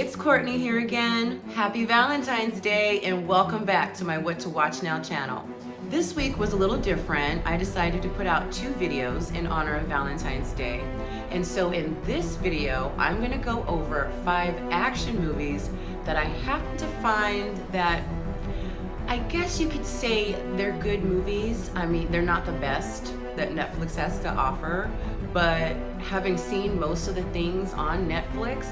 it's Courtney here again. Happy Valentine's Day and welcome back to my What to Watch Now channel. This week was a little different. I decided to put out 2 videos in honor of Valentine's Day. And so in this video, I'm gonna go over 5 action movies that I happen to find that I guess you could say they're good movies. I mean, they're not the best that Netflix has to offer, but having seen most of the things on Netflix,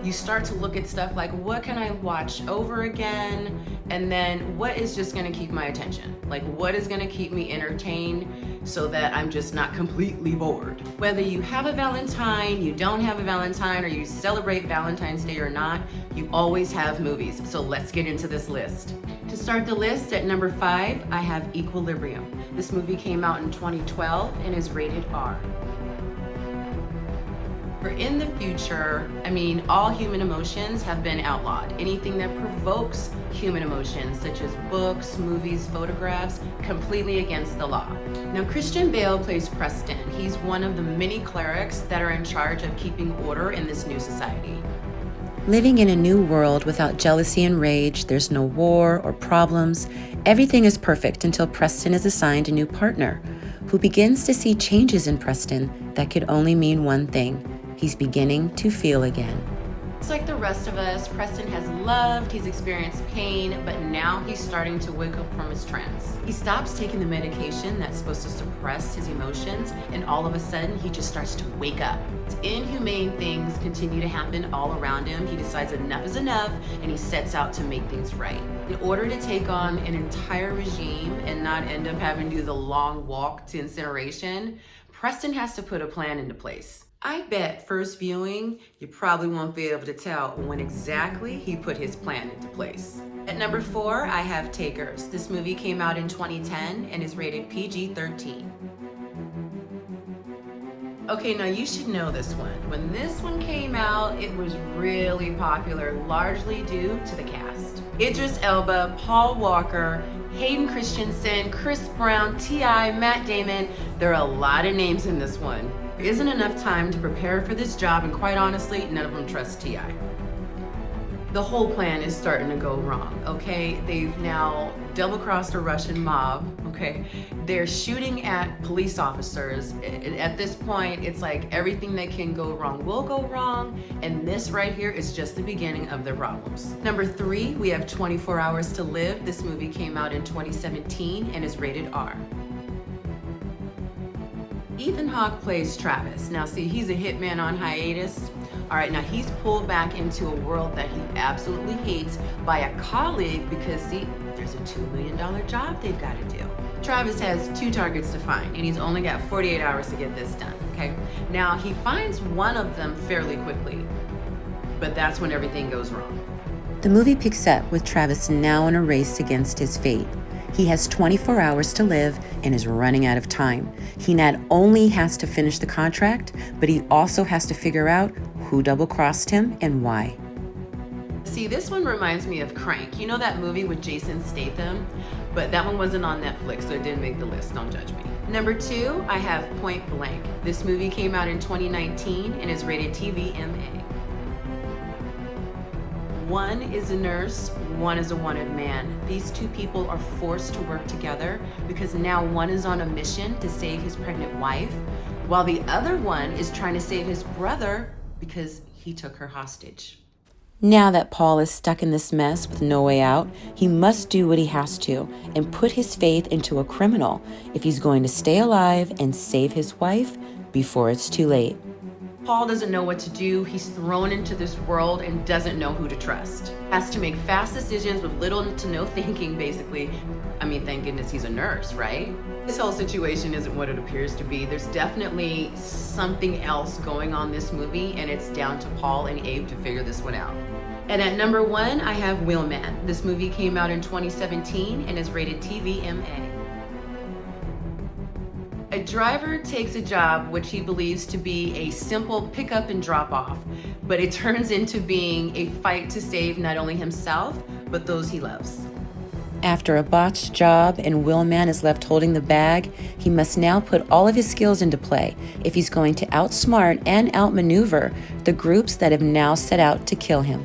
you start to look at stuff like, what can I watch over again? And then what is just gonna keep my attention? Like, what is gonna keep me entertained so that I'm just not completely bored? Whether you have a Valentine, you don't have a Valentine, or you celebrate Valentine's Day or not, you always have movies. So let's get into this list. To start the list, at number 5, I have Equilibrium. This movie came out in 2012 and is rated R. In the future, I mean, all human emotions have been outlawed. Anything that provokes human emotions, such as books, movies, photographs, completely against the law. Now, Christian Bale plays Preston. He's one of the many clerics that are in charge of keeping order in this new society. Living in a new world without jealousy and rage, there's no war or problems. Everything is perfect until Preston is assigned a new partner, who begins to see changes in Preston that could only mean one thing. He's beginning to feel again. It's like the rest of us, Preston has loved, he's experienced pain, but now he's starting to wake up from his trance. He stops taking the medication that's supposed to suppress his emotions, and all of a sudden he just starts to wake up. Inhumane things continue to happen all around him. He decides enough is enough, and he sets out to make things right. In order to take on an entire regime and not end up having to do the long walk to incineration, Preston has to put a plan into place. I bet first viewing, you probably won't be able to tell when exactly he put his plan into place. At number 4, I have Takers. This movie came out in 2010 and is rated PG-13. Okay, now you should know this one. When this one came out, it was really popular, largely due to the cast. Idris Elba, Paul Walker, Hayden Christensen, Chris Brown, T.I., Matt Damon. There are a lot of names in this one. There isn't enough time to prepare for this job, and quite honestly, none of them trust T.I. The whole plan is starting to go wrong, okay? They've now double-crossed a Russian mob, okay? They're shooting at police officers. At this point, it's like everything that can go wrong will go wrong, and this right here is just the beginning of their problems. Number 3, we have 24 Hours to Live. This movie came out in 2017 and is rated R. Ethan Hawke plays Travis. Now see, he's a hitman on hiatus. All right, now he's pulled back into a world that he absolutely hates by a colleague because see, there's a $2 million job they've got to do. Travis has 2 targets to find and he's only got 48 hours to get this done, okay? Now he finds one of them fairly quickly, but that's when everything goes wrong. The movie picks up with Travis now in a race against his fate. He has 24 hours to live and is running out of time. He not only has to finish the contract, but he also has to figure out who double-crossed him and why. See, this one reminds me of Crank. You know that movie with Jason Statham? But that one wasn't on Netflix, so it didn't make the list, don't judge me. Number 2, I have Point Blank. This movie came out in 2019 and is rated TVMA. One is a nurse, one is a wanted man. These 2 people are forced to work together because now one is on a mission to save his pregnant wife, while the other one is trying to save his brother because he took her hostage. Now that Paul is stuck in this mess with no way out, he must do what he has to and put his faith into a criminal if he's going to stay alive and save his wife before it's too late. Paul doesn't know what to do. He's thrown into this world and doesn't know who to trust. Has to make fast decisions with little to no thinking, basically. I mean, thank goodness he's a nurse, right? This whole situation isn't what it appears to be. There's definitely something else going on in this movie, and it's down to Paul and Abe to figure this one out. And at number 1, I have Wheelman. This movie came out in 2017 and is rated TVMA. A driver takes a job which he believes to be a simple pick up and drop off, but it turns into being a fight to save not only himself, but those he loves. After a botched job and Wheelman is left holding the bag, he must now put all of his skills into play if he's going to outsmart and outmaneuver the groups that have now set out to kill him.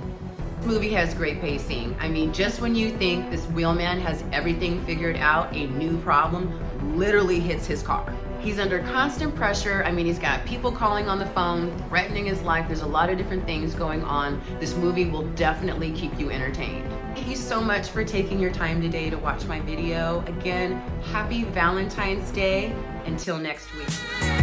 Movie has great pacing. I mean, just when you think this wheelman has everything figured out, a new problem literally hits his car. He's under constant pressure. I mean, he's got people calling on the phone, threatening his life. There's a lot of different things going on. This movie will definitely keep you entertained. Thank you so much for taking your time today to watch my video. Again, happy Valentine's Day. Until next week.